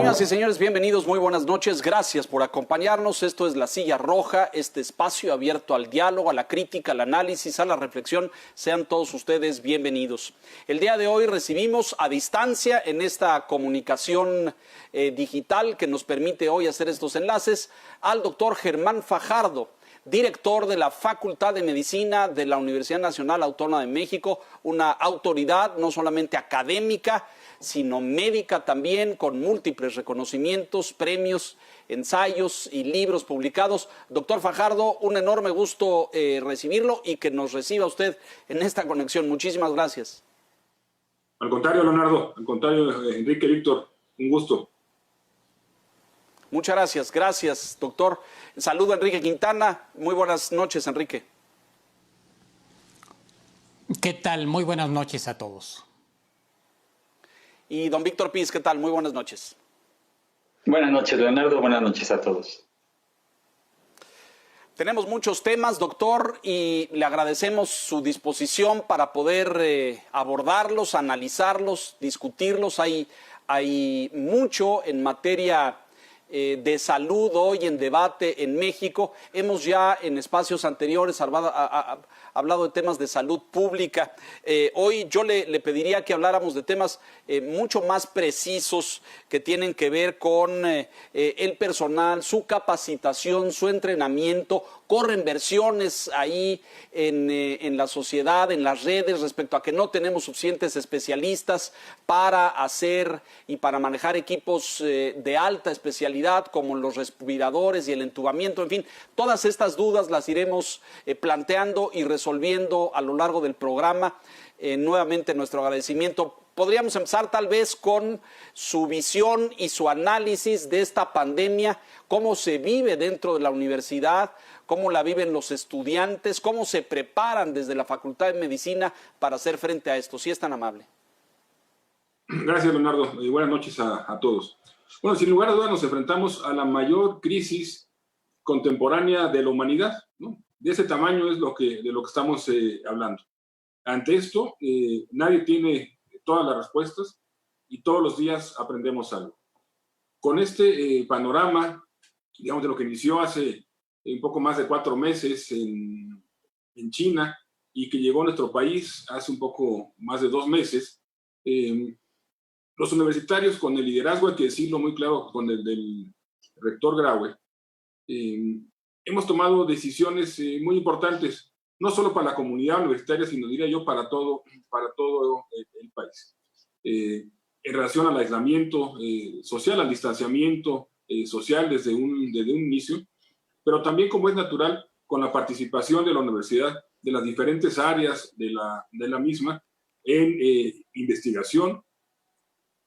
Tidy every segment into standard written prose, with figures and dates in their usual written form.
Señoras y señores, bienvenidos, muy buenas noches, gracias por acompañarnos. Esto es La Silla Roja, este espacio abierto al diálogo, a la crítica, al análisis, a la reflexión. Sean todos ustedes bienvenidos. El día de hoy recibimos a distancia en esta comunicación digital que nos permite hoy hacer estos enlaces al doctor Germán Fajardo, director de la Facultad de Medicina de la Universidad Nacional Autónoma de México, una autoridad no solamente académica, sino médica también, con múltiples reconocimientos, premios, ensayos y libros publicados. Doctor Fajardo, un enorme gusto recibirlo y que nos reciba usted en esta conexión. Muchísimas gracias. Al contrario, Leonardo, al contrario, Enrique, Víctor, un gusto. Muchas gracias, gracias, doctor. Saludo a Enrique Quintana. Muy buenas noches, Enrique. ¿Qué tal? Muy buenas noches a todos. Y don Víctor Piz, ¿qué tal? Muy buenas noches. Buenas noches, Leonardo. Buenas noches a todos. Tenemos muchos temas, doctor, y le agradecemos su disposición para poder abordarlos, analizarlos, discutirlos. Hay mucho en materia de salud hoy en debate en México. Hemos ya en espacios anteriores hablado de temas de salud pública. Hoy yo le pediría que habláramos de temas mucho más precisos que tienen que ver con el personal, su capacitación, su entrenamiento. Corren versiones ahí en la sociedad, en las redes, respecto a que no tenemos suficientes especialistas para hacer y para manejar equipos de alta especialidad como los respiradores y el entubamiento. En fin, todas estas dudas las iremos planteando y resolviendo a lo largo del programa. Nuevamente nuestro agradecimiento. Podríamos empezar tal vez con su visión y su análisis de esta pandemia, cómo se vive dentro de la universidad, cómo la viven los estudiantes, cómo se preparan desde la Facultad de Medicina para hacer frente a esto, si es tan amable. Gracias, Leonardo, y buenas noches a todos. Bueno, sin lugar a dudas nos enfrentamos a la mayor crisis contemporánea de la humanidad, ¿no? De ese tamaño es de lo que estamos hablando. Ante esto, nadie tiene todas las respuestas y todos los días aprendemos algo. Con este panorama, digamos, de lo que inició hace un poco más de 4 meses en China y que llegó a nuestro país hace un poco más de 2 meses, los universitarios, con el liderazgo, hay que decirlo muy claro, con el del rector Graue, hemos tomado decisiones muy importantes, no solo para la comunidad universitaria, sino diría yo para todo el país. En relación al aislamiento social, al distanciamiento social desde un inicio, pero también, como es natural, con la participación de la universidad, de las diferentes áreas de la misma, en investigación,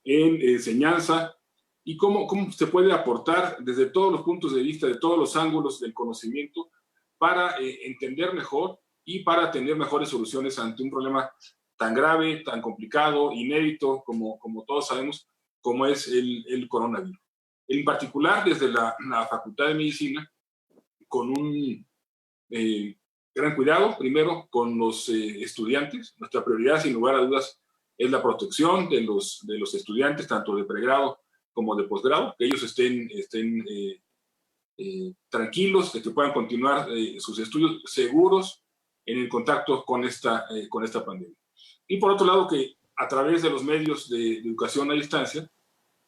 en enseñanza, y cómo se puede aportar desde todos los puntos de vista, de todos los ángulos del conocimiento, para entender mejor y para tener mejores soluciones ante un problema tan grave, tan complicado, inédito, como todos sabemos, como es el coronavirus. En particular, desde la Facultad de Medicina, con un gran cuidado, primero, con los estudiantes. Nuestra prioridad, sin lugar a dudas, es la protección de los estudiantes, tanto de pregrado como de posgrado, que ellos estén tranquilos, de que puedan continuar sus estudios seguros en el contacto con esta pandemia. Y por otro lado, que a través de los medios de educación a distancia,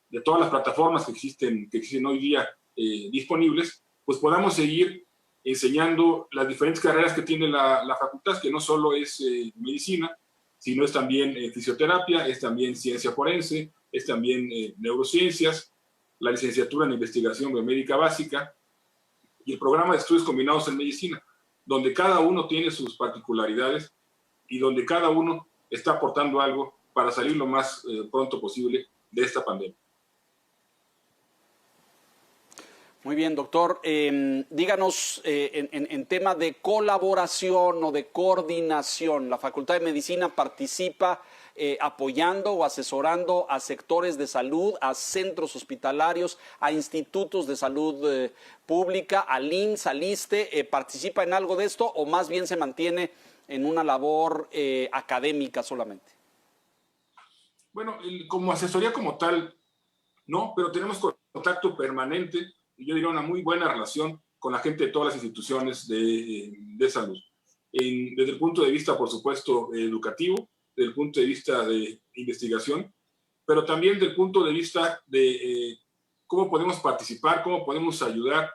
de todas las plataformas que existen hoy día disponibles, pues podamos seguir enseñando las diferentes carreras que tiene la facultad, que no solo es medicina, sino es también fisioterapia, es también ciencia forense, es también neurociencias, la licenciatura en investigación biomédica básica y el programa de estudios combinados en medicina, donde cada uno tiene sus particularidades y donde cada uno está aportando algo para salir lo más pronto posible de esta pandemia. Muy bien, doctor. Díganos en tema de colaboración o de coordinación, ¿la Facultad de Medicina participa apoyando o asesorando a sectores de salud, a centros hospitalarios, a institutos de salud pública, al IMSS, al ISSSTE? ¿Participa en algo de esto o más bien se mantiene en una labor académica solamente? Bueno, como asesoría como tal, No, pero tenemos contacto permanente y yo diría una muy buena relación con la gente de todas las instituciones de salud. Desde el punto de vista, por supuesto, educativo, desde el punto de vista de investigación, pero también desde el punto de vista de cómo podemos participar, cómo podemos ayudar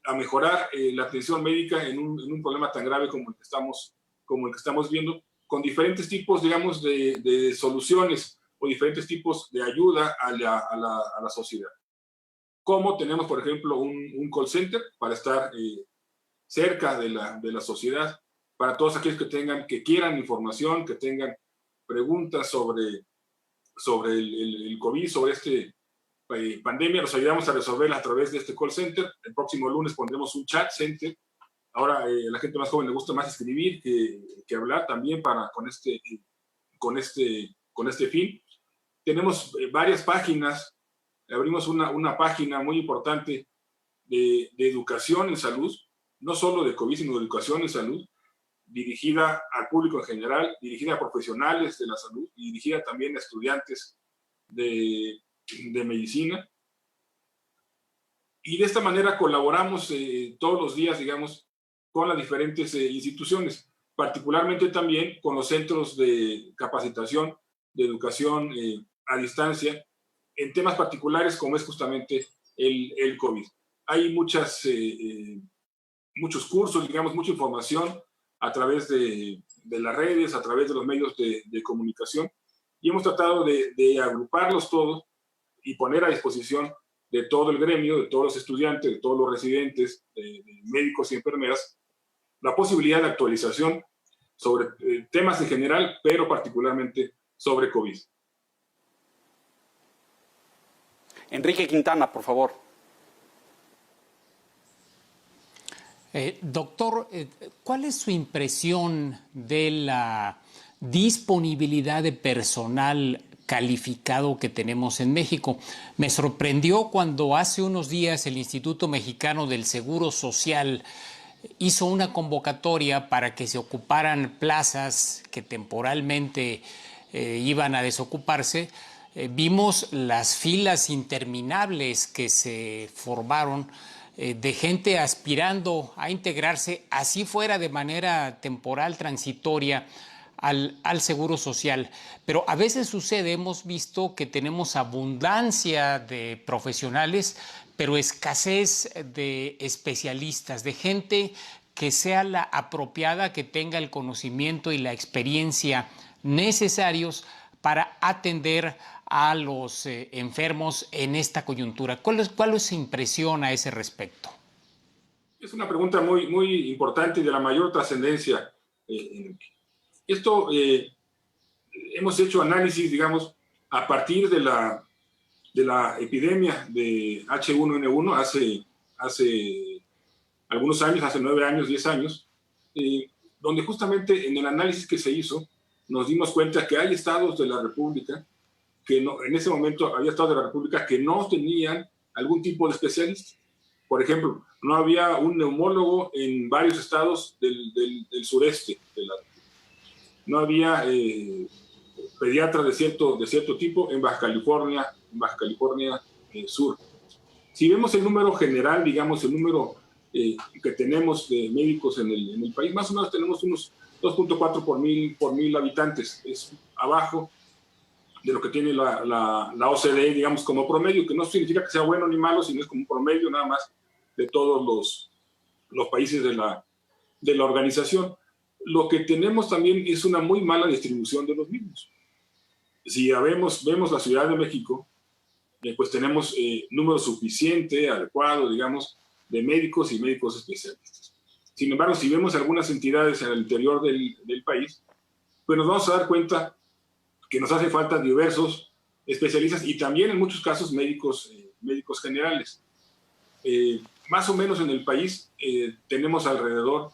a mejorar la atención médica en un problema tan grave como el que estamos viendo, con diferentes tipos, digamos, de soluciones o diferentes tipos de ayuda a la sociedad. Como tenemos, por ejemplo, un call center para estar cerca de la sociedad, para todos aquellos que quieran información, que tengan preguntas sobre el COVID, sobre este pandemia, los ayudamos a resolverla a través de este call center. El próximo lunes pondremos un chat center. Ahora a la gente más joven le gusta más escribir que hablar también con este fin. Tenemos varias páginas. Abrimos una página muy importante de educación en salud, no solo de COVID, sino de educación en salud, dirigida al público en general, dirigida a profesionales de la salud y dirigida también a estudiantes de medicina. Y de esta manera colaboramos todos los días, digamos, con las diferentes instituciones, particularmente también con los centros de capacitación, de educación a distancia, en temas particulares como es justamente el COVID. Hay muchos cursos, digamos, mucha información a través de las redes, a través de los medios de comunicación, y hemos tratado de agruparlos todos y poner a disposición de todo el gremio, de todos los estudiantes, de todos los residentes, de médicos y enfermeras, la posibilidad de actualización sobre temas en general, pero particularmente sobre COVID. Enrique Quintana, por favor. Doctor, ¿cuál es su impresión de la disponibilidad de personal calificado que tenemos en México? Me sorprendió cuando hace unos días el Instituto Mexicano del Seguro Social hizo una convocatoria para que se ocuparan plazas que temporalmente iban a desocuparse. Vimos las filas interminables que se formaron de gente aspirando a integrarse, así fuera de manera temporal, transitoria, al Seguro Social. Pero a veces sucede, hemos visto que tenemos abundancia de profesionales, pero escasez de especialistas, de gente que sea la apropiada, que tenga el conocimiento y la experiencia necesarios para atender a los enfermos en esta coyuntura. ¿Cuál es su impresión a ese respecto? Es una pregunta muy, muy importante y de la mayor trascendencia. Esto hemos hecho análisis, digamos, a partir de la epidemia de H1N1 hace algunos años, hace 9 años, 10 años, donde justamente en el análisis que se hizo nos dimos cuenta que hay estados de la República que no, en ese momento había estados de la República que no tenían algún tipo de especialista. Por ejemplo, no había un neumólogo en varios estados del sureste de la República. No había pediatras de cierto tipo en Baja California Sur. Si vemos el número general, digamos, el número que tenemos de médicos en el país, más o menos tenemos unos 2.4 por mil habitantes. Es abajo de lo que tiene la OCDE, digamos, como promedio, que no significa que sea bueno ni malo, sino es como un promedio nada más de todos los países de la organización. Lo que tenemos también es una muy mala distribución de los mismos. Si vemos la Ciudad de México, pues tenemos número suficiente, adecuado, digamos, de médicos y médicos especialistas. Sin embargo, si vemos algunas entidades en el interior del país, pues nos vamos a dar cuenta que nos hace falta diversos especialistas y también en muchos casos médicos generales. Más o menos en el país tenemos alrededor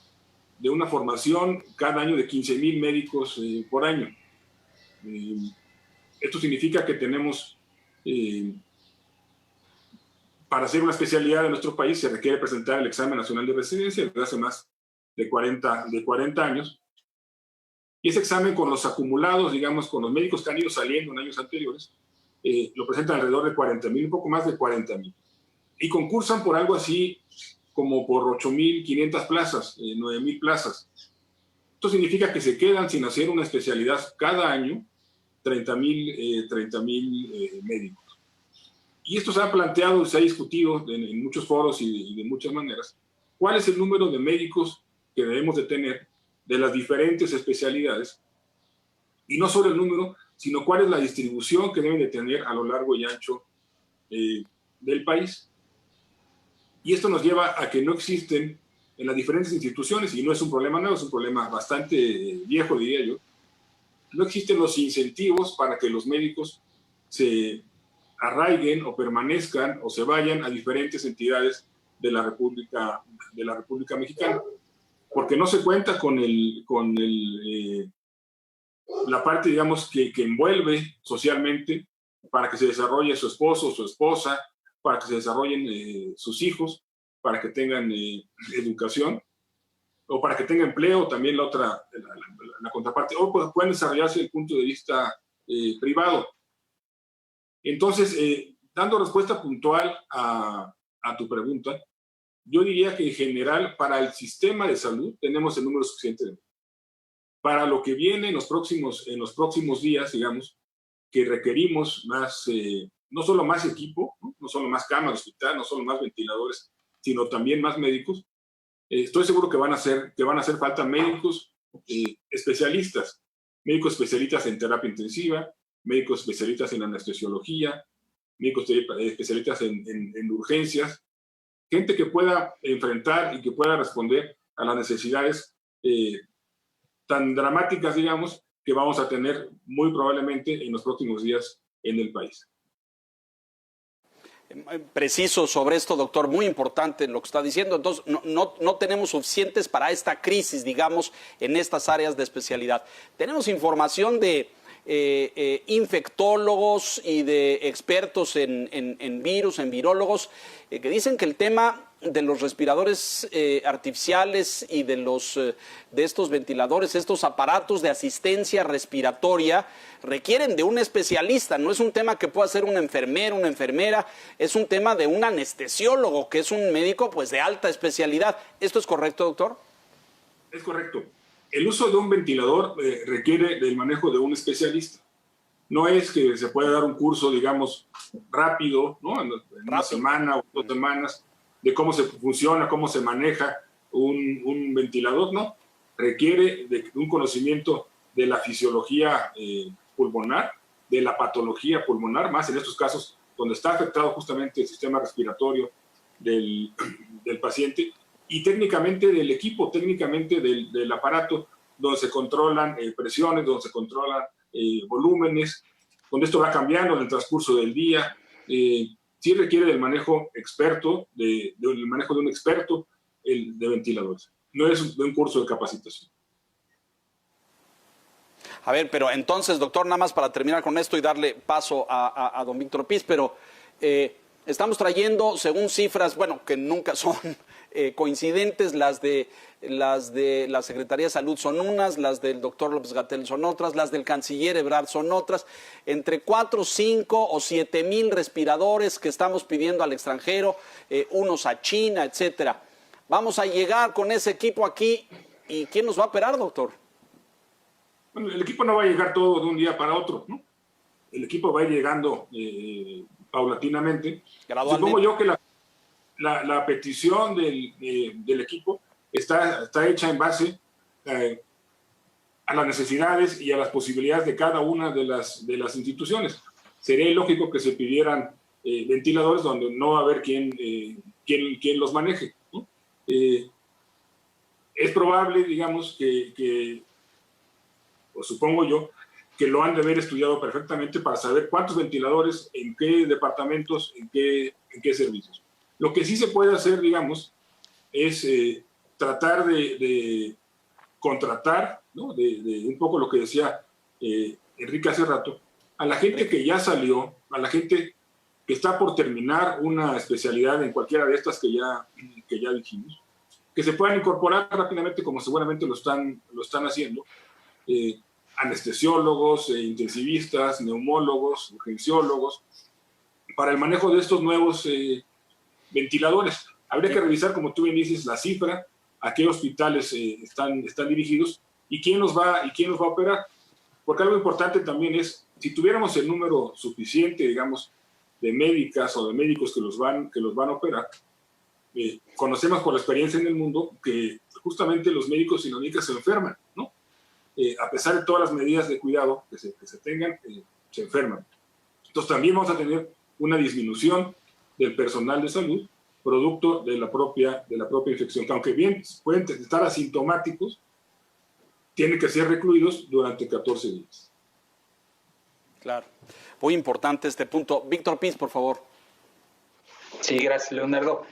de una formación cada año de 15,000 médicos por año. Esto significa que tenemos, para hacer una especialidad en nuestro país, se requiere presentar el examen nacional de residencia desde hace más de 40 años. Y ese examen con los acumulados, digamos, con los médicos que han ido saliendo en años anteriores, lo presentan alrededor de 40,000, un poco más de 40,000. Y concursan por algo así como por 8,500 plazas, 9,000 plazas. Esto significa que se quedan sin hacer una especialidad cada año 30,000 médicos. Y esto se ha planteado, se ha discutido en muchos foros y de muchas maneras. ¿Cuál es el número de médicos que debemos de tener de las diferentes especialidades? Y no solo el número, sino cuál es la distribución que deben de tener a lo largo y ancho del país. Y esto nos lleva a que no existen en las diferentes instituciones, y no es un problema nuevo, es un problema bastante viejo, diría yo, no existen los incentivos para que los médicos se arraiguen o permanezcan o se vayan a diferentes entidades de la República Mexicana, porque no se cuenta con la parte, digamos, que envuelve socialmente para que se desarrolle su esposo o su esposa, para que se desarrollen sus hijos, para que tengan educación, o para que tengan empleo, también la contraparte, o pueden desarrollarse desde el punto de vista privado. Entonces, dando respuesta puntual a tu pregunta, yo diría que en general para el sistema de salud tenemos el número suficiente de médicos. Para lo que viene en los próximos días, digamos, que requerimos más, no solo más equipo, no solo más camas de hospital, no solo más ventiladores, sino también más médicos. Estoy seguro que van a hacer falta médicos especialistas en terapia intensiva, médicos especialistas en anestesiología, médicos especialistas en urgencias, gente que pueda enfrentar y que pueda responder a las necesidades tan dramáticas, digamos, que vamos a tener muy probablemente en los próximos días en el país. Preciso sobre esto, doctor, muy importante lo que está diciendo. Entonces, no tenemos suficientes para esta crisis, digamos, en estas áreas de especialidad. Tenemos información de infectólogos y de expertos en virus, en virólogos, que dicen que el tema de los respiradores artificiales y de estos ventiladores, estos aparatos de asistencia respiratoria, requieren de un especialista. No es un tema que pueda hacer un enfermero, una enfermera, es un tema de un anestesiólogo, que es un médico pues de alta especialidad. ¿Esto es correcto, doctor? Es correcto. El uso de un ventilador requiere del manejo de un especialista. No es que se pueda dar un curso, digamos, rápido, ¿no? En una semana o 2 semanas, de cómo se funciona, cómo se maneja un ventilador, ¿no? Requiere de un conocimiento de la fisiología pulmonar, de la patología pulmonar, más en estos casos donde está afectado justamente el sistema respiratorio del paciente, y técnicamente del equipo, técnicamente del aparato, donde se controlan presiones, donde se controlan volúmenes, donde esto va cambiando en el transcurso del día. Sí requiere del manejo experto, del manejo de un experto de ventiladores. No es de un curso de capacitación. A ver, pero entonces, doctor, nada más para terminar con esto y darle paso a don Víctor Piz, pero estamos trayendo, según cifras, bueno, que nunca son coincidentes, las de la Secretaría de Salud son unas, las del doctor López-Gatell son otras, las del canciller Ebrard son otras, entre 4, 5 o 7 mil respiradores que estamos pidiendo al extranjero, unos a China, etcétera. Vamos a llegar con ese equipo aquí, ¿y quién nos va a operar, doctor? Bueno, el equipo no va a llegar todo de un día para otro, ¿no? El equipo va a ir llegando paulatinamente. Supongo yo que la petición del equipo está hecha en base a las necesidades y a las posibilidades de cada una de las instituciones. Sería ilógico que se pidieran ventiladores donde no va a haber quien los maneje, ¿no? Es probable, digamos, o supongo yo, que lo han de haber estudiado perfectamente para saber cuántos ventiladores, en qué departamentos, en qué servicios. Lo que sí se puede hacer, digamos, es tratar de contratar, ¿no? de un poco lo que decía Enrique hace rato, a la gente que ya salió, a la gente que está por terminar una especialidad en cualquiera de estas que ya dijimos, que se puedan incorporar rápidamente, como seguramente lo están haciendo, anestesiólogos, intensivistas, neumólogos, urgenciólogos, para el manejo de estos nuevos ventiladores. Habría que revisar, como tú bien dices, la cifra, a qué hospitales están dirigidos y quién los va a operar. Porque algo importante también es, si tuviéramos el número suficiente, digamos, de médicas o de médicos que los van a operar, conocemos por la experiencia en el mundo que justamente los médicos y las médicas se enferman, ¿no? A pesar de todas las medidas de cuidado que se tengan, se enferman. Entonces también vamos a tener una disminución del personal de salud producto de la propia infección, que aunque bien pueden estar asintomáticos, tienen que ser recluidos durante 14 días. Claro. Muy importante este punto. Víctor Piz, por favor. Sí, gracias, Leonardo.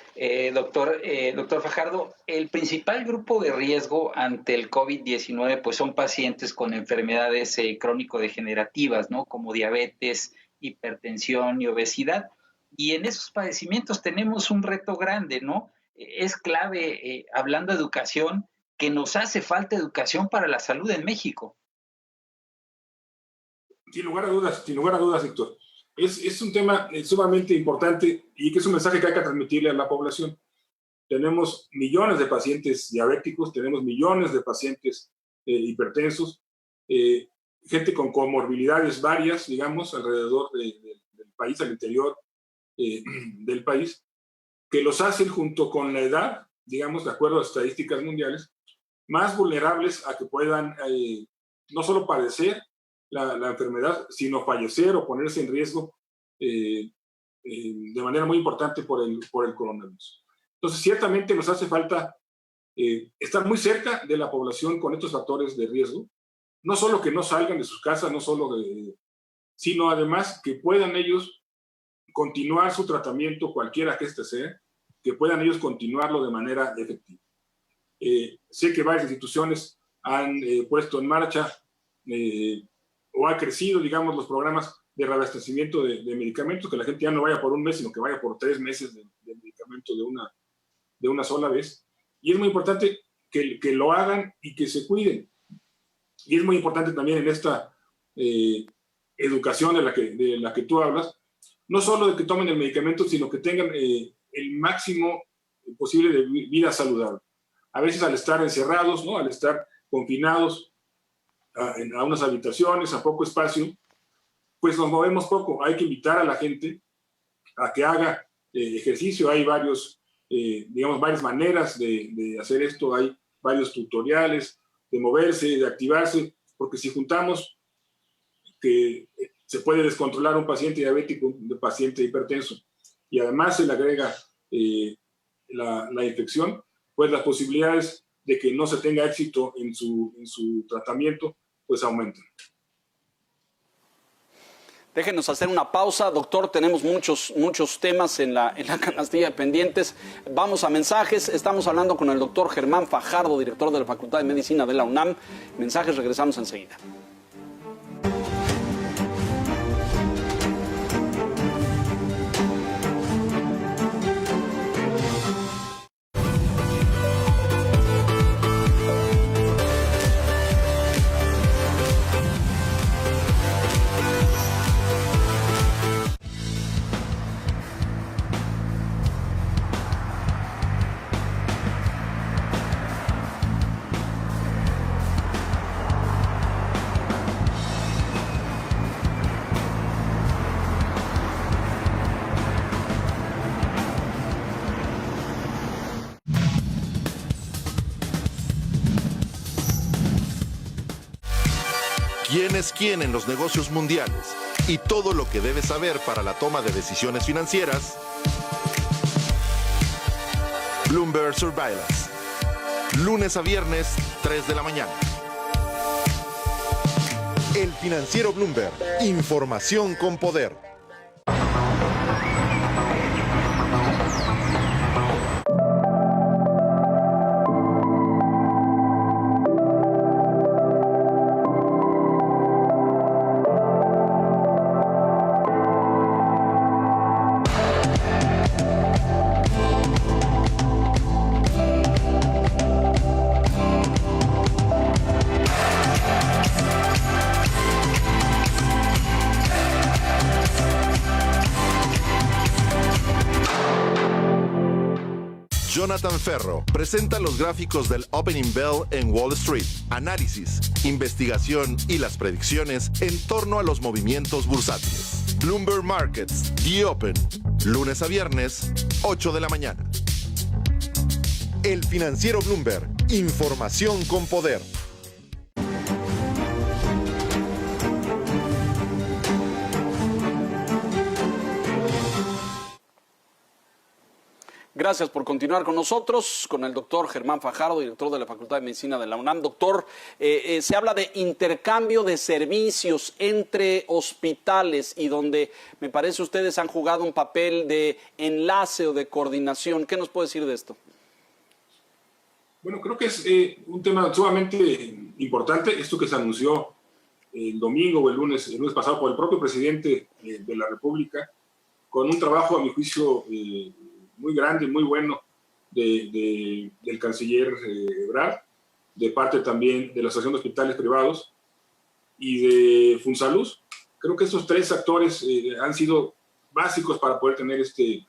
Doctor Fajardo, el principal grupo de riesgo ante el COVID-19 pues son pacientes con enfermedades crónico-degenerativas, ¿no? Como diabetes, hipertensión y obesidad. Y en esos padecimientos tenemos un reto grande, ¿no? Es clave, hablando de educación, que nos hace falta educación para la salud en México. Sin lugar a dudas, Héctor. Es un tema sumamente importante y que es un mensaje que hay que transmitirle a la población. Tenemos millones de pacientes diabéticos, tenemos millones de pacientes hipertensos, gente con comorbilidades varias, digamos, alrededor del país, al interior del país, que los hacen junto con la edad, digamos, de acuerdo a estadísticas mundiales, más vulnerables a que puedan no solo padecer la enfermedad, sino fallecer o ponerse en riesgo de manera muy importante por el coronavirus. Entonces, ciertamente nos hace falta estar muy cerca de la población con estos factores de riesgo, no solo que no salgan de sus casas, sino además que puedan ellos continuar su tratamiento, cualquiera que este sea, que puedan ellos continuarlo de manera efectiva. Sé que varias instituciones han puesto en marcha o ha crecido, digamos, los programas de reabastecimiento de medicamentos, que la gente ya no vaya por un mes, sino que vaya por 3 meses de medicamento de una sola vez. Y es muy importante que lo hagan y que se cuiden. Y es muy importante también en esta educación de la que tú hablas, no solo de que tomen el medicamento, sino que tengan el máximo posible de vida saludable. A veces al estar encerrados, ¿no? Al estar confinados a unas habitaciones, a poco espacio, pues nos movemos poco. Hay que invitar a la gente a que haga ejercicio. Hay varias maneras de hacer esto. Hay varios tutoriales de moverse, de activarse, porque si juntamos que se puede descontrolar un paciente diabético, un paciente hipertenso, y además se le agrega la infección, pues las posibilidades de que no se tenga éxito en su tratamiento, pues aumentan. Déjenos hacer una pausa, doctor. Tenemos muchos temas en la canastilla pendientes. Vamos a mensajes. Estamos hablando con el doctor Germán Fajardo, director de la Facultad de Medicina de la UNAM. Mensajes, regresamos enseguida. ¿Quién es quién en los negocios mundiales? Y todo lo que debes saber para la toma de decisiones financieras. Bloomberg Surveillance. Lunes a viernes, 3 de la mañana. El financiero Bloomberg. Información con poder. Jonathan Ferro presenta los gráficos del Opening Bell en Wall Street, análisis, investigación y las predicciones en torno a los movimientos bursátiles. Bloomberg Markets, The Open, lunes a viernes, 8 de la mañana. El Financiero Bloomberg, información con poder. Gracias por continuar con nosotros, con el doctor Germán Fajardo, director de la Facultad de Medicina de la UNAM. Doctor, se habla de intercambio de servicios entre hospitales y donde me parece ustedes han jugado un papel de enlace o de coordinación. ¿Qué nos puede decir de esto? Bueno, creo que es un tema sumamente importante, esto que se anunció el domingo o el lunes pasado por el propio presidente de la República, con un trabajo, a mi juicio, muy grande, muy bueno del canciller Ebrard, de parte también de la Asociación de Hospitales Privados y de Funsalud. Creo que estos tres actores han sido básicos para poder tener este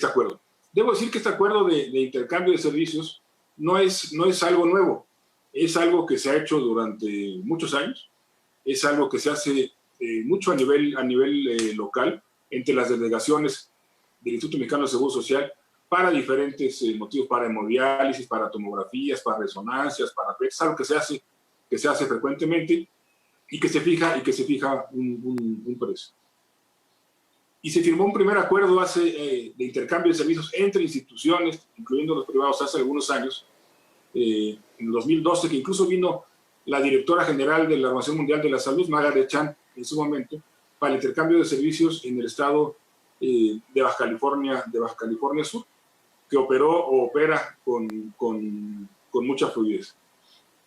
acuerdo. Debo decir que este acuerdo de intercambio de servicios no es algo nuevo, es algo que se ha hecho durante muchos años, es algo que se hace mucho a nivel local entre las delegaciones del Instituto Mexicano de Seguro Social para diferentes motivos, para hemodiálisis, para tomografías, para resonancias, para PET, es algo que se hace frecuentemente y que se fija un precio. Y se firmó un primer acuerdo de intercambio de servicios entre instituciones, incluyendo los privados, hace algunos años, en el 2012, que incluso vino la directora general de la Organización Mundial de la Salud, Margaret Chan, en su momento, para el intercambio de servicios en el estado de Baja California Sur, que opera con mucha fluidez.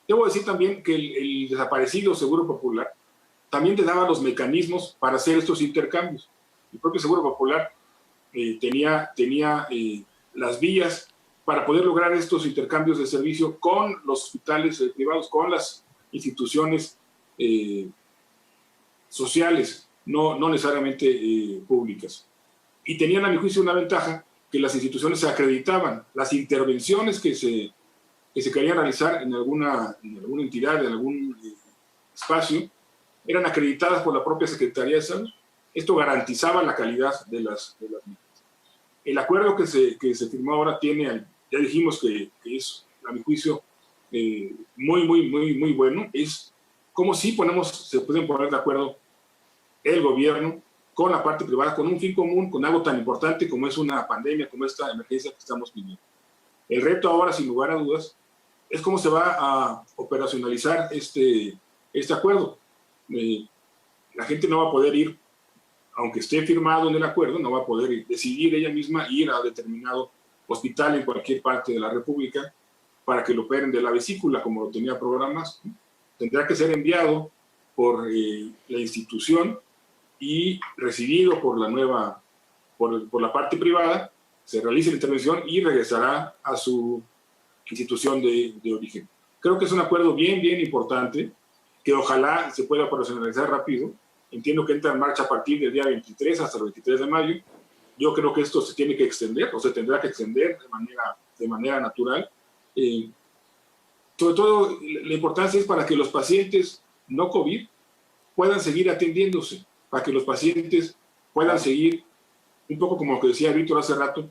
Debo decir también que el desaparecido Seguro Popular también te daba los mecanismos para hacer estos intercambios. El propio Seguro Popular tenía las vías para poder lograr estos intercambios de servicio con los hospitales privados, con las instituciones sociales, no necesariamente públicas. Y tenían, a mi juicio, una ventaja, que las instituciones se acreditaban. Las intervenciones que se querían realizar en alguna entidad, en algún espacio, eran acreditadas por la propia Secretaría de Salud. Esto garantizaba la calidad de las mismas. El acuerdo que se firmó ahora tiene, ya dijimos que es, a mi juicio, muy bueno. Es como si se pueden poner de acuerdo el gobierno con la parte privada, con un fin común, con algo tan importante como es una pandemia, como esta emergencia que estamos viviendo. El reto ahora, sin lugar a dudas, es cómo se va a operacionalizar este acuerdo. La gente no va a poder ir, aunque esté firmado en el acuerdo, no va a poder decidir ella misma ir a determinado hospital en cualquier parte de la República para que lo operen de la vesícula, como lo tenía programado. Tendrá que ser enviado por la institución y recibido por la parte privada, se realiza la intervención y regresará a su institución de origen. Creo que es un acuerdo bien importante, que ojalá se pueda operacionalizar rápido. Entiendo que entra en marcha a partir del día 23 hasta el 23 de mayo. Yo creo que esto se tiene que extender, o se tendrá que extender de manera natural. Sobre todo, la importancia es para que los pacientes no COVID puedan seguir atendiéndose, para que los pacientes puedan seguir, un poco como lo que decía Víctor hace rato,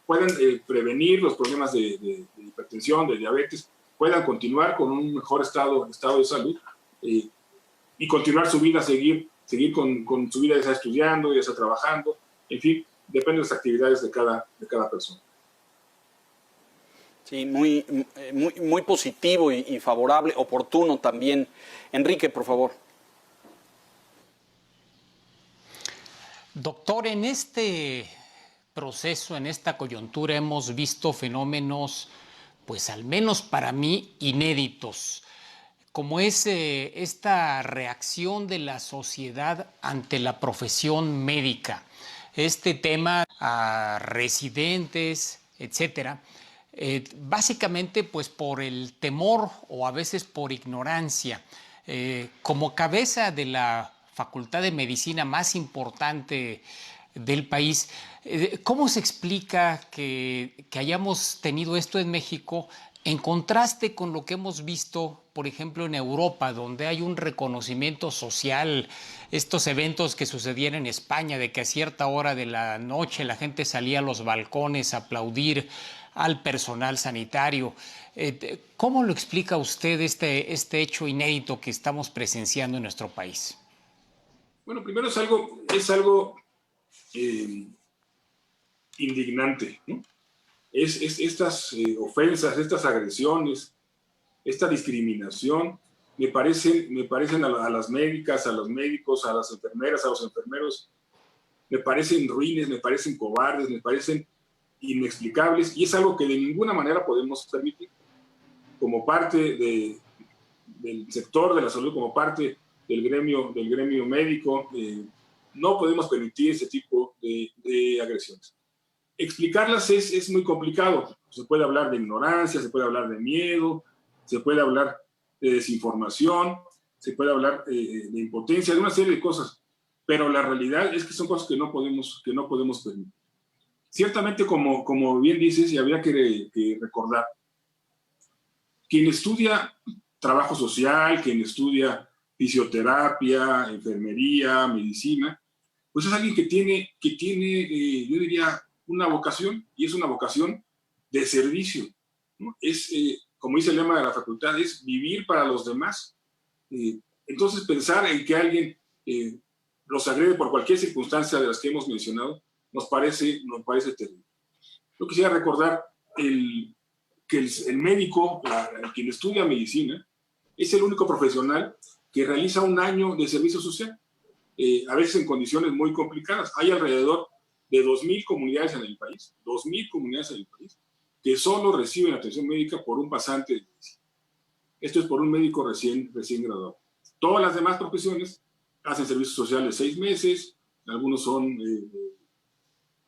puedan prevenir los problemas de hipertensión, de diabetes, puedan continuar con un mejor estado de salud y continuar su vida, seguir con su vida, ya sea estudiando, ya sea trabajando, en fin, depende de las actividades de cada persona. Sí, muy positivo y favorable, oportuno también. Enrique, por favor. Doctor, en este proceso, en esta coyuntura, hemos visto fenómenos, pues al menos para mí, inéditos, como es esta reacción de la sociedad ante la profesión médica. Este tema a residentes, etcétera, básicamente pues por el temor o a veces por ignorancia. Como cabeza de la Facultad de Medicina más importante del país. ¿Cómo se explica que hayamos tenido esto en México en contraste con lo que hemos visto, por ejemplo, en Europa, donde hay un reconocimiento social, estos eventos que sucedían en España, de que a cierta hora de la noche la gente salía a los balcones a aplaudir al personal sanitario? ¿Cómo lo explica usted este hecho inédito que estamos presenciando en nuestro país? Bueno, primero es algo indignante, ¿no? Estas ofensas, estas agresiones, esta discriminación, me parecen a las médicas, a los médicos, a las enfermeras, a los enfermeros, me parecen ruines, me parecen cobardes, me parecen inexplicables, y es algo que de ninguna manera podemos permitir. Como parte del sector de la salud, como parte del gremio médico, no podemos permitir ese tipo de agresiones. Explicarlas es muy complicado. Se puede hablar de ignorancia, se puede hablar de miedo, se puede hablar de desinformación, se puede hablar de impotencia, de una serie de cosas, pero la realidad es que son cosas que no podemos permitir. Ciertamente, como bien dices, y habría que recordar, quien estudia trabajo social, quien estudia fisioterapia, enfermería, medicina, pues es alguien que tiene yo diría, una vocación, y es una vocación de servicio, ¿no? Como dice el lema de la facultad, es vivir para los demás. Entonces, pensar en que alguien los agrede por cualquier circunstancia de las que hemos mencionado, nos parece terrible. Yo quisiera recordar que el médico, quien estudia medicina, es el único profesional que realiza un año de servicio social, a veces en condiciones muy complicadas. Hay alrededor de 2,000 comunidades en el país, que solo reciben atención médica por un pasante de medicina. Esto es por un médico recién graduado. Todas las demás profesiones hacen servicios sociales 6 meses, algunos son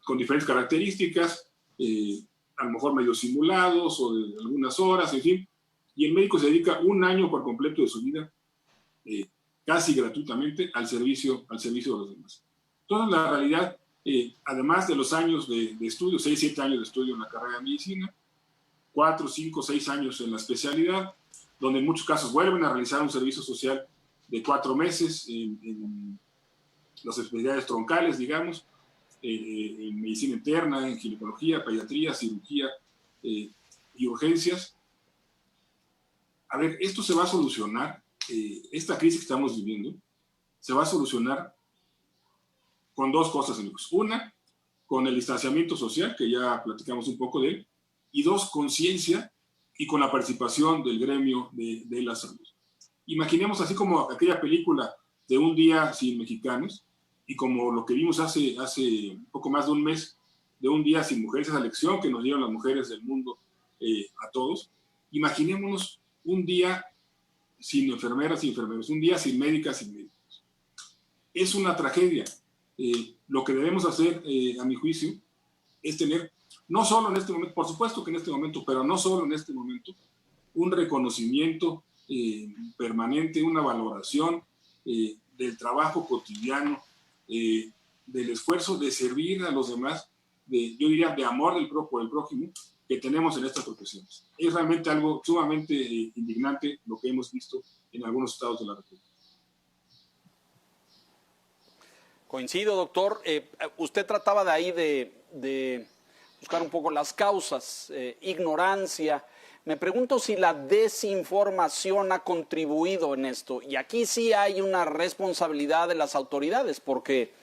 con diferentes características, a lo mejor medio simulados o de algunas horas, en fin, y el médico se dedica un año por completo de su vida, casi gratuitamente, al servicio de los demás. Entonces, la realidad, además de los años de estudio, 6, 7 años de estudio en la carrera de medicina, 4, 5, 6 años en la especialidad, donde en muchos casos vuelven a realizar un servicio social de 4 meses en las especialidades troncales, digamos, en medicina interna, en ginecología, pediatría, cirugía y urgencias. A ver, esto se va a solucionar, esta crisis que estamos viviendo, se va a solucionar con 2 cosas, amigos. Una, con el distanciamiento social, que ya platicamos un poco de él, y 2, conciencia y con la participación del gremio de la salud. Imaginemos así como aquella película de Un día sin mexicanos, y como lo que vimos hace un poco más de un mes, de Un día sin mujeres, esa lección que nos dieron las mujeres del mundo a todos. Imaginémonos un día sin enfermeras y enfermeros, un día sin médicas y médicos. Es una tragedia. Lo que debemos hacer, a mi juicio, es tener, no solo en este momento, por supuesto que en este momento, pero no solo en este momento, un reconocimiento permanente, una valoración del trabajo cotidiano, del esfuerzo de servir a los demás, yo diría de amor por el prójimo que tenemos en estas profesiones. Es realmente algo sumamente indignante lo que hemos visto en algunos estados de la República. Coincido, doctor. Usted trataba de ahí de buscar un poco las causas, ignorancia. Me pregunto si la desinformación ha contribuido en esto. Y aquí sí hay una responsabilidad de las autoridades, porque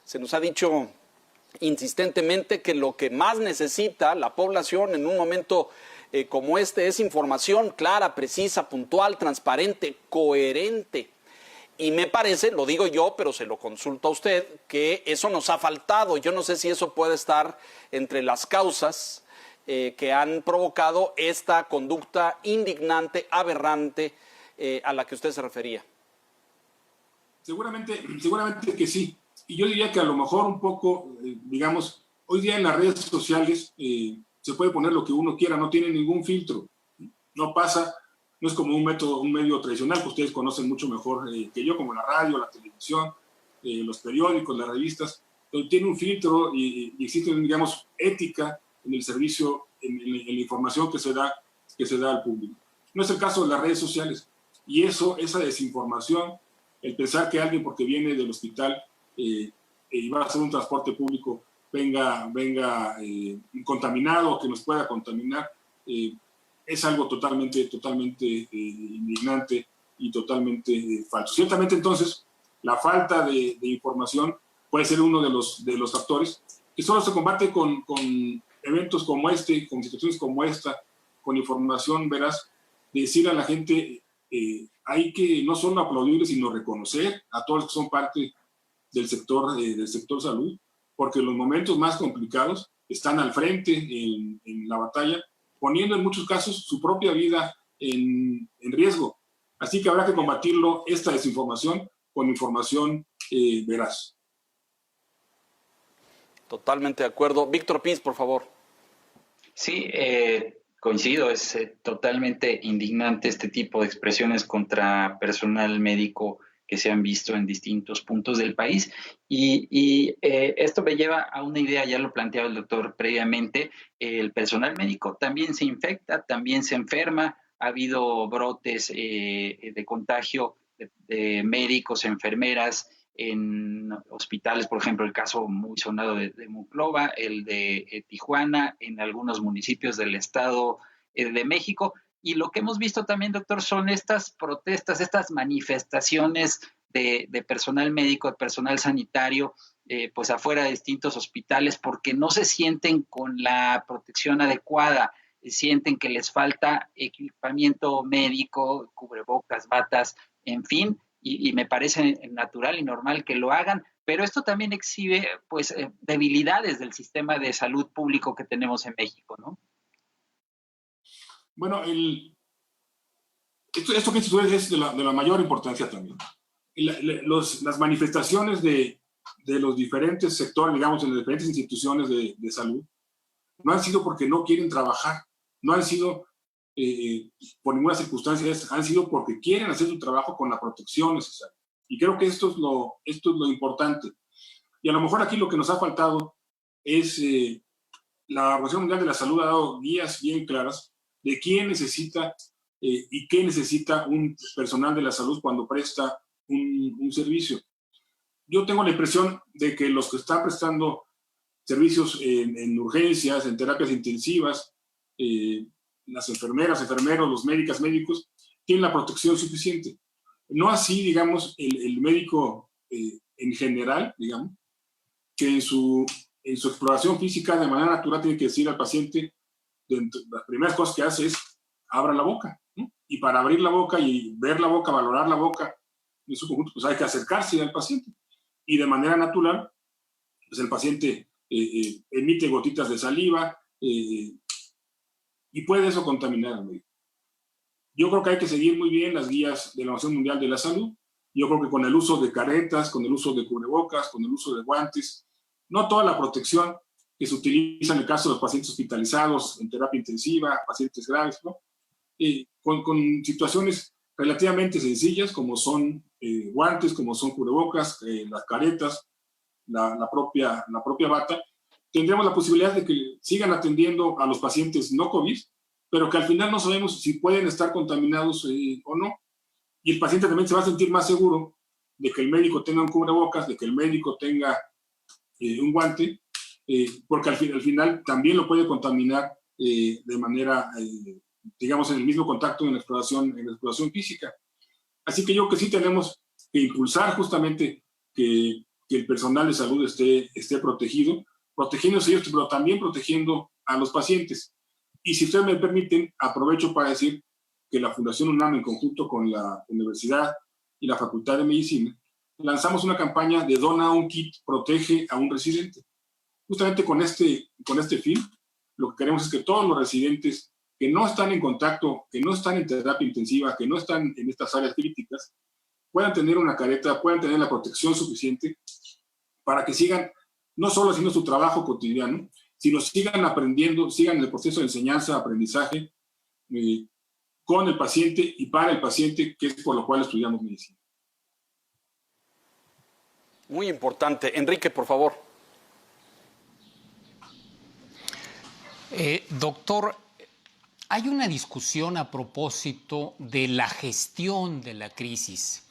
se nos ha dicho insistentemente que lo que más necesita la población en un momento como este es información clara, precisa, puntual, transparente, coherente. Y me parece, lo digo yo, pero se lo consulto a usted, que eso nos ha faltado. Yo no sé si eso puede estar entre las causas que han provocado esta conducta indignante, aberrante, a la que usted se refería. Seguramente que sí. Y yo diría que a lo mejor un poco, digamos, hoy día en las redes sociales se puede poner lo que uno quiera, no tiene ningún filtro. No pasa, no es como un medio tradicional que ustedes conocen mucho mejor que yo, como la radio, la televisión, los periódicos, las revistas. tiene un filtro y existe, digamos, ética en el servicio, en la información que se da al público. No es el caso de las redes sociales. Y esa desinformación, el pensar que alguien porque viene del hospital y va a hacer un transporte público venga contaminado o que nos pueda contaminar, es algo totalmente indignante y totalmente falso. Ciertamente, entonces, la falta de información puede ser uno de los factores que solo se combate con eventos como este, con situaciones como esta, con información veraz, de decir a la gente, hay que no solo aplaudir, sino reconocer a todos los que son parte del sector salud, porque los momentos más complicados están al frente en la batalla, poniendo en muchos casos su propia vida en riesgo. Así que habrá que combatirlo, esta desinformación, con información veraz. Totalmente de acuerdo. Víctor Pins, por favor. Sí, coincido, es totalmente indignante este tipo de expresiones contra personal médico que se han visto en distintos puntos del país. Y esto me lleva a una idea, ya lo planteaba el doctor previamente, el personal médico también se infecta, también se enferma, ha habido brotes de contagio de médicos, enfermeras, en hospitales, por ejemplo, el caso muy sonado de Monclova, el de Tijuana, en algunos municipios del Estado de México. Y lo que hemos visto también, doctor, son estas protestas, estas manifestaciones de personal médico, de personal sanitario, pues afuera de distintos hospitales, porque no se sienten con la protección adecuada, sienten que les falta equipamiento médico, cubrebocas, batas, en fin, y me parece natural y normal que lo hagan, pero esto también exhibe pues debilidades del sistema de salud público que tenemos en México, ¿no? Bueno, esto que es de la mayor importancia también. Las manifestaciones de los diferentes sectores, digamos, en las diferentes instituciones de salud, no han sido porque no quieren trabajar, no han sido por ninguna circunstancia, han sido porque quieren hacer su trabajo con la protección necesaria. Y creo que esto es lo importante. Y a lo mejor aquí lo que nos ha faltado es la Organización Mundial de la Salud ha dado guías bien claras de quién necesita y qué necesita un personal de la salud cuando presta un servicio. Yo tengo la impresión de que los que están prestando servicios en urgencias, en terapias intensivas, las enfermeras, enfermeros, los médicos, tienen la protección suficiente. No así, digamos, el médico en general, digamos, que en su exploración física de manera natural tiene que decir al paciente, las primeras cosas que hace es abra la boca, ¿no? Y para abrir la boca y ver la boca, valorar la boca en su conjunto, pues hay que acercarse al paciente. Y de manera natural, pues el paciente emite gotitas de saliva y puede eso contaminar al médico. Yo creo que hay que seguir muy bien las guías de la Organización Mundial de la Salud. Yo creo que con el uso de caretas, con el uso de cubrebocas, con el uso de guantes, no toda la protección que se utiliza en el caso de los pacientes hospitalizados en terapia intensiva, pacientes graves, ¿no? Con situaciones relativamente sencillas como son guantes, como son cubrebocas, las caretas, la propia bata, tendremos la posibilidad de que sigan atendiendo a los pacientes no COVID, pero que al final no sabemos si pueden estar contaminados o no. Y el paciente también se va a sentir más seguro de que el médico tenga un cubrebocas, de que el médico tenga un guante, porque al final también lo puede contaminar de manera, digamos, en el mismo contacto en la exploración física. Así que yo creo que sí tenemos que impulsar justamente que el personal de salud esté protegiéndose ellos, pero también protegiendo a los pacientes. Y si ustedes me permiten, aprovecho para decir que la Fundación UNAM, en conjunto con la Universidad y la Facultad de Medicina, lanzamos una campaña de dona un kit, protege a un residente. Justamente con este fin, lo que queremos es que todos los residentes que no están en contacto, que no están en terapia intensiva, que no están en estas áreas críticas, puedan tener una careta, puedan tener la protección suficiente para que sigan no solo haciendo su trabajo cotidiano, sino sigan aprendiendo, sigan el proceso de enseñanza, aprendizaje con el paciente y para el paciente, que es por lo cual estudiamos medicina. Muy importante. Enrique, por favor. Doctor, hay una discusión a propósito de la gestión de la crisis.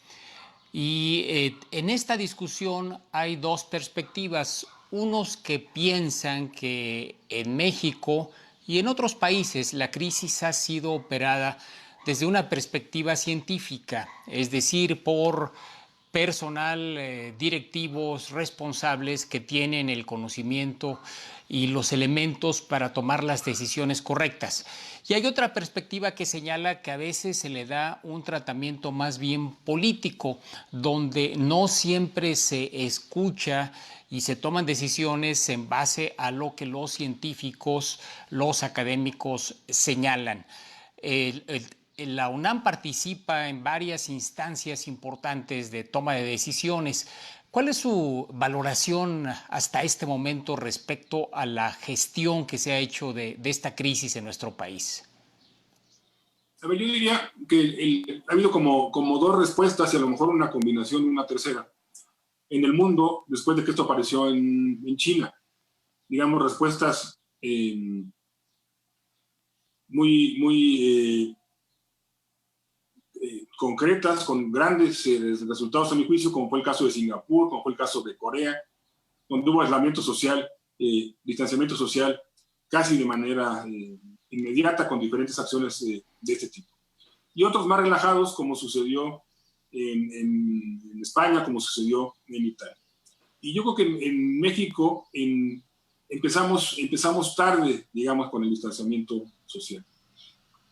Y en esta discusión hay dos perspectivas. Unos que piensan que en México y en otros países la crisis ha sido operada desde una perspectiva científica, es decir, por personal, directivos responsables que tienen el conocimiento y los elementos para tomar las decisiones correctas. Y hay otra perspectiva que señala que a veces se le da un tratamiento más bien político, donde no siempre se escucha y se toman decisiones en base a lo que los científicos, los académicos señalan. La UNAM participa en varias instancias importantes de toma de decisiones. ¿Cuál es su valoración hasta este momento respecto a la gestión que se ha hecho de esta crisis en nuestro país? A ver, yo diría que ha habido como dos respuestas y a lo mejor una combinación, una tercera, en el mundo después de que esto apareció en China. Digamos, respuestas muy concretas, con grandes resultados a mi juicio, como fue el caso de Singapur, como fue el caso de Corea, donde hubo aislamiento social, distanciamiento social, casi de manera inmediata, con diferentes acciones de este tipo. Y otros más relajados, como sucedió en España, como sucedió en Italia. Y yo creo que en México empezamos tarde, digamos, con el distanciamiento social.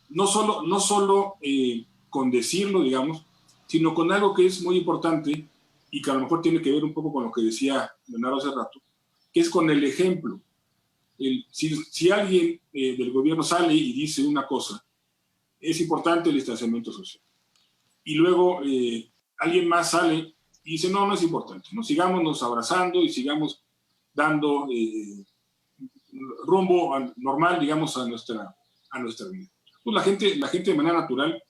No solo con decirlo, digamos, sino con algo que es muy importante y que a lo mejor tiene que ver un poco con lo que decía Leonardo hace rato, que es con el ejemplo. Si alguien del gobierno sale y dice una cosa, es importante el distanciamiento social. Y luego alguien más sale y dice, no es importante, ¿no? Sigámonos abrazando y sigamos dando rumbo normal, digamos, a nuestra vida. Pues la gente de manera natural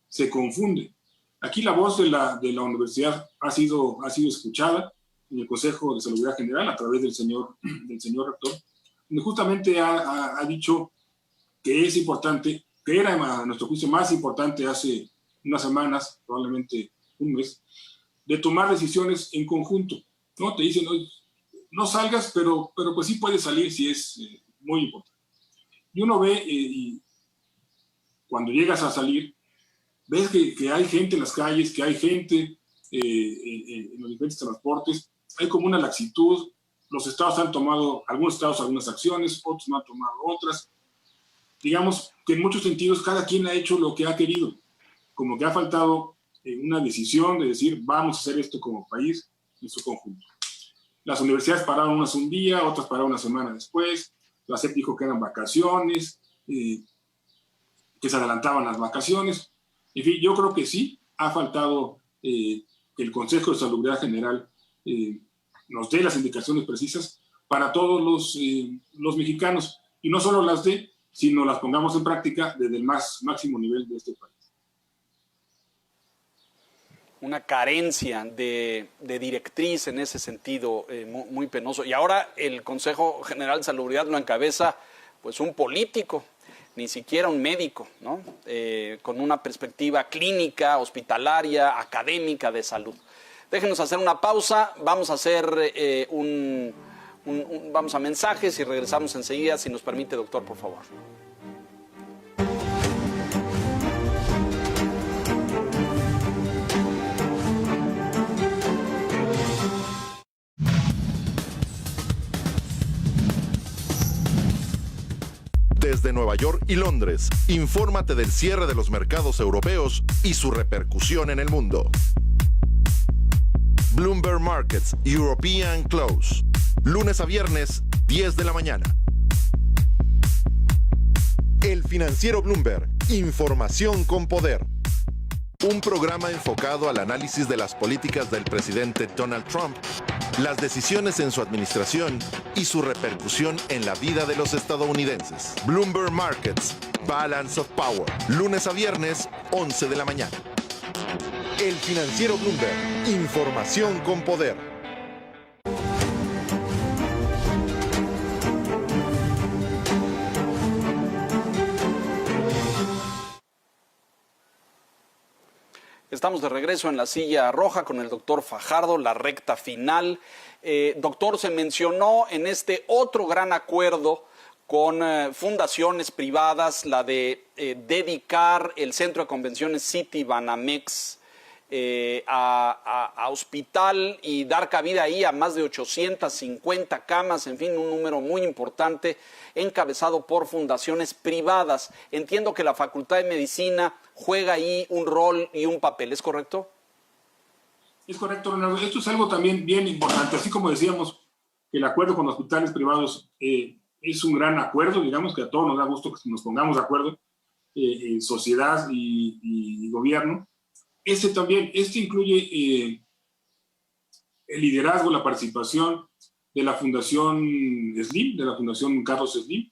se confunde. Aquí la voz de la universidad ha sido escuchada en el Consejo de Salubridad General a través del señor rector, donde justamente ha dicho que es importante, que era a nuestro juicio más importante hace unas semanas, probablemente un mes, de tomar decisiones en conjunto, ¿no? Te dicen, no salgas, pero pues sí puedes salir si es muy importante. Y uno ve, y cuando llegas a salir, ves que hay gente en las calles, que hay gente en los diferentes transportes, hay como una laxitud, los estados han tomado, algunos estados algunas acciones, otros no han tomado otras. Digamos que en muchos sentidos cada quien ha hecho lo que ha querido, como que ha faltado una decisión de decir vamos a hacer esto como país en su conjunto. Las universidades pararon unas un día, otras pararon una semana después, la SEP dijo que eran vacaciones, que se adelantaban las vacaciones. En fin, yo creo que sí ha faltado que el Consejo de Salubridad General nos dé las indicaciones precisas para todos los mexicanos, y no solo las dé, sino las pongamos en práctica desde el máximo nivel de este país. Una carencia de directriz en ese sentido muy penoso. Y ahora el Consejo General de Salubridad lo encabeza pues un político, ni siquiera un médico, ¿no? Con una perspectiva clínica, hospitalaria, académica de salud. Déjenos hacer una pausa, vamos a hacer vamos a mensajes y regresamos enseguida, si nos permite, doctor, por favor. Desde Nueva York y Londres, infórmate del cierre de los mercados europeos y su repercusión en el mundo. Bloomberg Markets European Close. Lunes a viernes, 10 de la mañana. El Financiero Bloomberg. Información con poder. Un programa enfocado al análisis de las políticas del presidente Donald Trump, las decisiones en su administración y su repercusión en la vida de los estadounidenses. Bloomberg Markets, Balance of Power. Lunes a viernes, 11 de la mañana. El Financiero Bloomberg. Información con poder. Estamos de regreso en la silla roja con el doctor Fajardo, la recta final. Doctor, se mencionó en este otro gran acuerdo con fundaciones privadas, la de dedicar el centro de convenciones Citibanamex a hospital y dar cabida ahí a más de 850 camas, en fin, un número muy importante, encabezado por fundaciones privadas. Entiendo que la Facultad de Medicina juega ahí un rol y un papel, ¿es correcto? Es correcto, Leonardo. Esto es algo también bien importante. Así como decíamos que el acuerdo con hospitales privados es un gran acuerdo, digamos que a todos nos da gusto que nos pongamos de acuerdo, sociedad y gobierno. Este incluye el liderazgo, la participación de la Fundación Slim, de la Fundación Carlos Slim,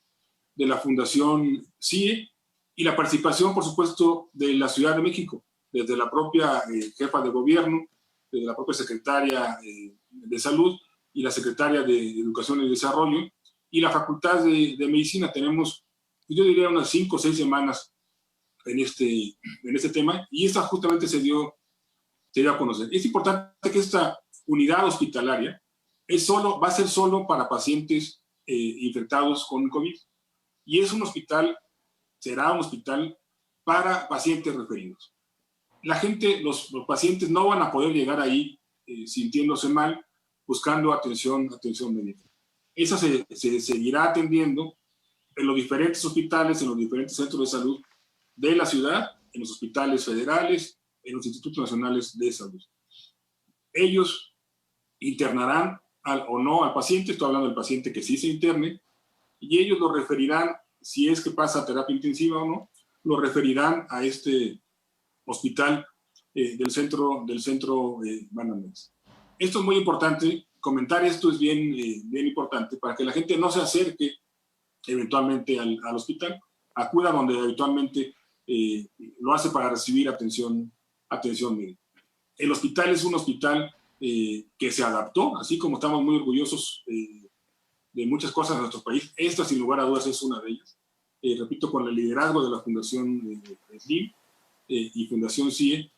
de la Fundación CIE y la participación, por supuesto, de la Ciudad de México, desde la propia jefa de gobierno, desde la propia secretaria de Salud y la secretaria de Educación y Desarrollo y la Facultad de Medicina. Tenemos, yo diría, unas 5 o 6 semanas en este tema, y esta justamente se dio a conocer. Es importante que esta unidad hospitalaria va a ser solo para pacientes infectados con COVID, y será un hospital para pacientes referidos. Los pacientes no van a poder llegar ahí sintiéndose mal, buscando atención médica. Esa se seguirá atendiendo en los diferentes hospitales, en los diferentes centros de salud de la ciudad, en los hospitales federales, en los institutos nacionales de salud. Ellos internarán o no al paciente, estoy hablando del paciente que sí se interne, y ellos lo referirán, si es que pasa a terapia intensiva o no, lo referirán a este hospital del centro Banamex. Esto es muy importante, comentar esto es bien importante para que la gente no se acerque eventualmente al hospital, acuda donde habitualmente lo hace para recibir atención médica. El hospital es un hospital que se adaptó, así como estamos muy orgullosos de muchas cosas en nuestro país. Esta, sin lugar a dudas, es una de ellas. Repito, con el liderazgo de la Fundación SLIM y Fundación CIE,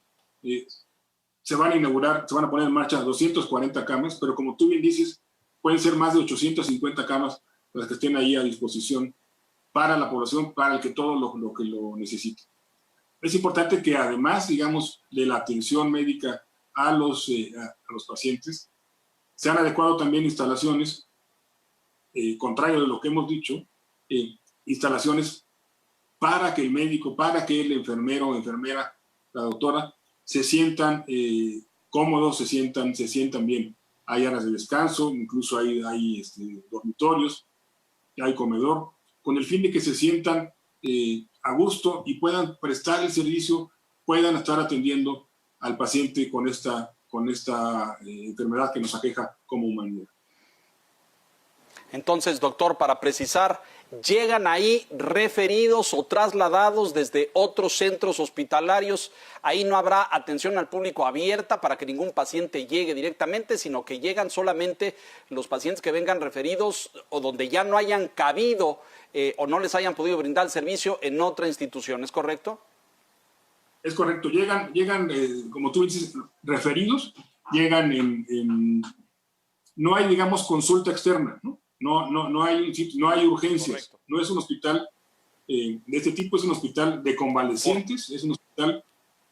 se van a poner en marcha 240 camas, pero como tú bien dices, pueden ser más de 850 camas las que estén ahí a disposición para la población, para el que todo lo que lo necesite. Es importante que además, digamos, de la atención médica a los pacientes, se han adecuado también instalaciones, contrario de lo que hemos dicho, instalaciones para que el médico, para que el enfermero o enfermera, la doctora, se sientan cómodos, se sientan bien. Hay áreas de descanso, incluso hay dormitorios, hay comedor, con el fin de que se sientan a gusto y puedan prestar el servicio, puedan estar atendiendo al paciente con esta enfermedad que nos aqueja como humanidad. Entonces, doctor, para precisar, ¿llegan ahí referidos o trasladados desde otros centros hospitalarios? Ahí no habrá atención al público abierta para que ningún paciente llegue directamente, sino que llegan solamente los pacientes que vengan referidos o donde ya no hayan cabido o no les hayan podido brindar el servicio en otra institución, ¿es correcto? Es correcto, llegan como tú dices, referidos, llegan no hay, digamos, consulta externa, ¿no? No hay urgencias. Correcto. No es un hospital de este tipo, es un hospital de convalecientes, es un hospital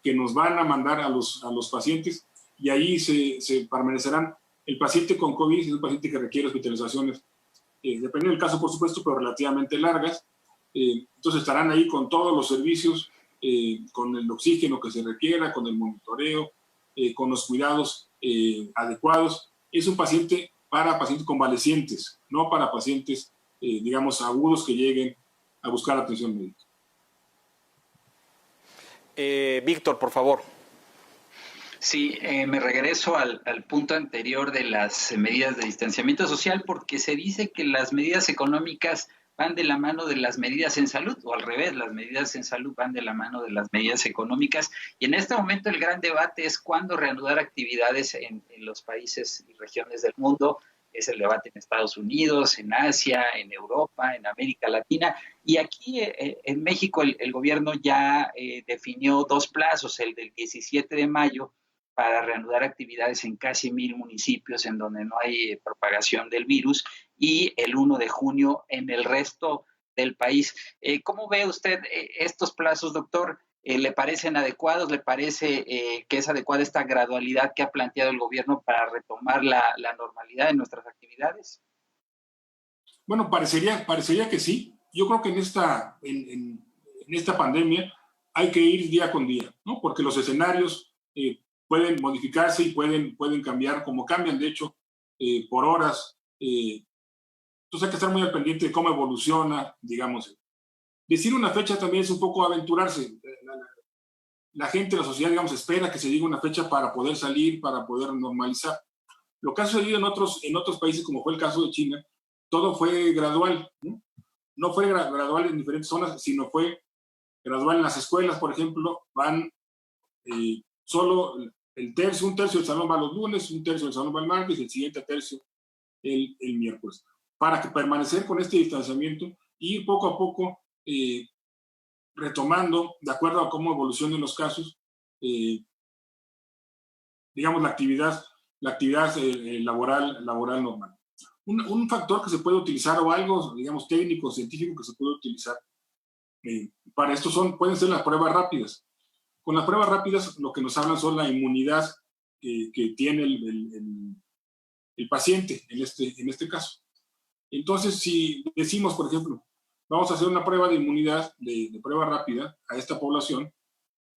que nos van a mandar a los pacientes y ahí se permanecerán. El paciente con COVID es un paciente que requiere hospitalizaciones, dependiendo del caso, por supuesto, pero relativamente largas. Entonces estarán ahí con todos los servicios, con el oxígeno que se requiera, con el monitoreo, con los cuidados adecuados. Es un paciente para pacientes convalecientes, no para pacientes, digamos, agudos que lleguen a buscar atención médica. Víctor, por favor. Sí, me regreso al punto anterior de las medidas de distanciamiento social, porque se dice que las medidas económicas van de la mano de las medidas en salud, o al revés, las medidas en salud van de la mano de las medidas económicas. Y en este momento el gran debate es cuándo reanudar actividades en los países y regiones del mundo es el debate en Estados Unidos, en Asia, en Europa, en América Latina. Y aquí en México el gobierno ya definió 2 plazos, el del 17 de mayo para reanudar actividades en casi 1,000 municipios en donde no hay propagación del virus, y el 1 de junio en el resto del país. ¿Cómo ve usted estos plazos, doctor? ¿Le parecen adecuados? ¿Le parece que es adecuada esta gradualidad que ha planteado el gobierno para retomar la normalidad en nuestras actividades? Bueno, parecería que sí. Yo creo que en esta pandemia hay que ir día con día, ¿no? Porque los escenarios pueden modificarse y pueden cambiar, como cambian, de hecho, por horas. Entonces hay que estar muy al pendiente de cómo evoluciona, digamos. Decir una fecha también es un poco aventurarse. La gente, la sociedad, digamos, espera que se diga una fecha para poder salir, para poder normalizar. Lo que ha sucedido en otros países, como fue el caso de China, todo fue gradual, ¿no? No fue gradual en diferentes zonas, sino fue gradual en las escuelas, por ejemplo, van solo un tercio del salón va los lunes, un tercio del salón va el martes, y el siguiente tercio el miércoles, para que permanecer con este distanciamiento y ir poco a poco retomando, de acuerdo a cómo evolucionen los casos, digamos, la actividad laboral normal. Un factor que se puede utilizar, o algo, digamos, técnico, científico, que se puede utilizar para esto pueden ser las pruebas rápidas. Con las pruebas rápidas lo que nos hablan son la inmunidad que tiene el paciente en este caso. Entonces, si decimos, por ejemplo, vamos a hacer una prueba de inmunidad, de prueba rápida a esta población,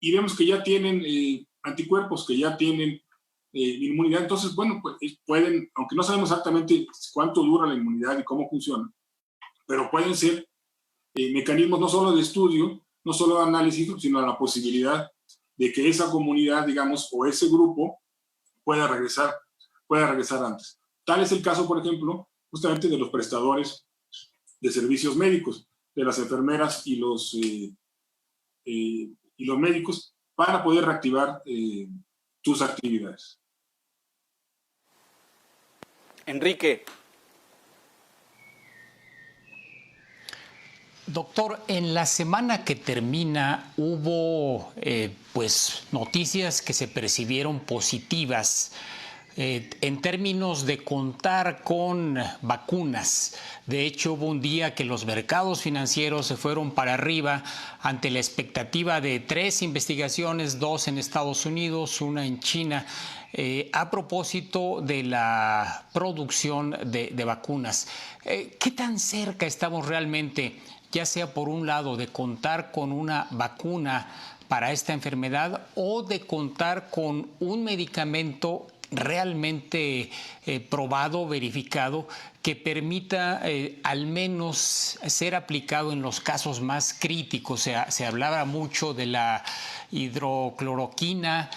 y vemos que ya tienen anticuerpos, que ya tienen inmunidad, entonces, bueno, pues pueden, aunque no sabemos exactamente cuánto dura la inmunidad y cómo funciona, pero pueden ser mecanismos no solo de estudio, no solo de análisis, sino la posibilidad de que esa comunidad, digamos, o ese grupo pueda regresar antes. Tal es el caso, por ejemplo, justamente de los prestadores de servicios médicos, de las enfermeras y los médicos, para poder reactivar sus actividades. Enrique. Doctor, en la semana que termina hubo pues noticias que se percibieron positivas en términos de contar con vacunas. De hecho, hubo un día que los mercados financieros se fueron para arriba ante la expectativa de 3 investigaciones, 2 en Estados Unidos, 1 en China, a propósito de la producción de vacunas. ¿Qué tan cerca estamos realmente, ya sea por un lado de contar con una vacuna para esta enfermedad o de contar con un medicamento realmente probado, verificado, que permita al menos ser aplicado en los casos más críticos? Se hablaba mucho de la hidrocloroquina,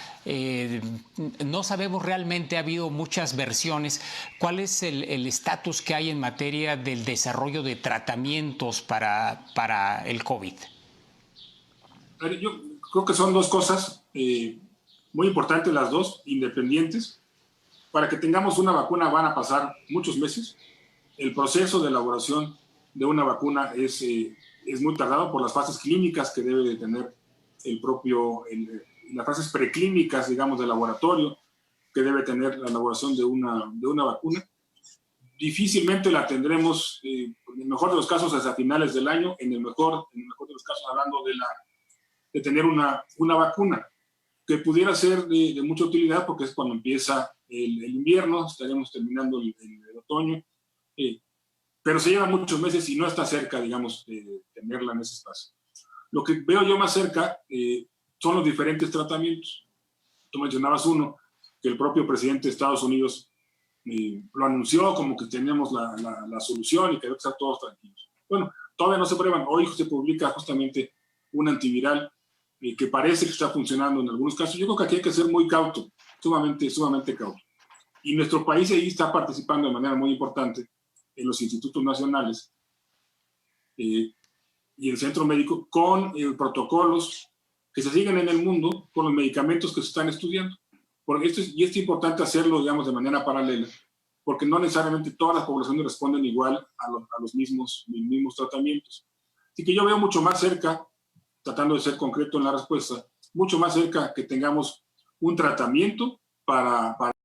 no sabemos realmente, ha habido muchas versiones. ¿Cuál es el estatus que hay en materia del desarrollo de tratamientos para el COVID? Yo creo que son dos cosas muy importantes, las dos, independientes. Para que tengamos una vacuna van a pasar muchos meses. El proceso de elaboración de una vacuna es muy tardado por las fases clínicas que debe de tener las fases preclínicas, digamos, del laboratorio que debe tener la elaboración de una vacuna. Difícilmente la tendremos, en el mejor de los casos, hasta finales del año, en el mejor de los casos, hablando de tener una vacuna que pudiera ser de mucha utilidad, porque es cuando empieza el invierno, estaremos terminando el otoño, pero se lleva muchos meses y no está cerca, digamos, de tenerla en ese espacio. Lo que veo yo más cerca son los diferentes tratamientos. Tú mencionabas uno, que el propio presidente de Estados Unidos lo anunció como que tenemos la solución y que debe estar todos tranquilos. Bueno, todavía no se prueban. Hoy se publica justamente un antiviral que parece que está funcionando en algunos casos. Yo creo que aquí hay que ser muy cauto, sumamente cauto. Y nuestro país ahí está participando de manera muy importante en los institutos nacionales y el centro médico con protocolos que se siguen en el mundo con los medicamentos que se están estudiando. Porque esto es importante hacerlo, digamos, de manera paralela, porque no necesariamente todas las poblaciones responden igual a los mismos tratamientos. Así que yo veo mucho más cerca, tratando de ser concreto en la respuesta, mucho más cerca que tengamos un tratamiento para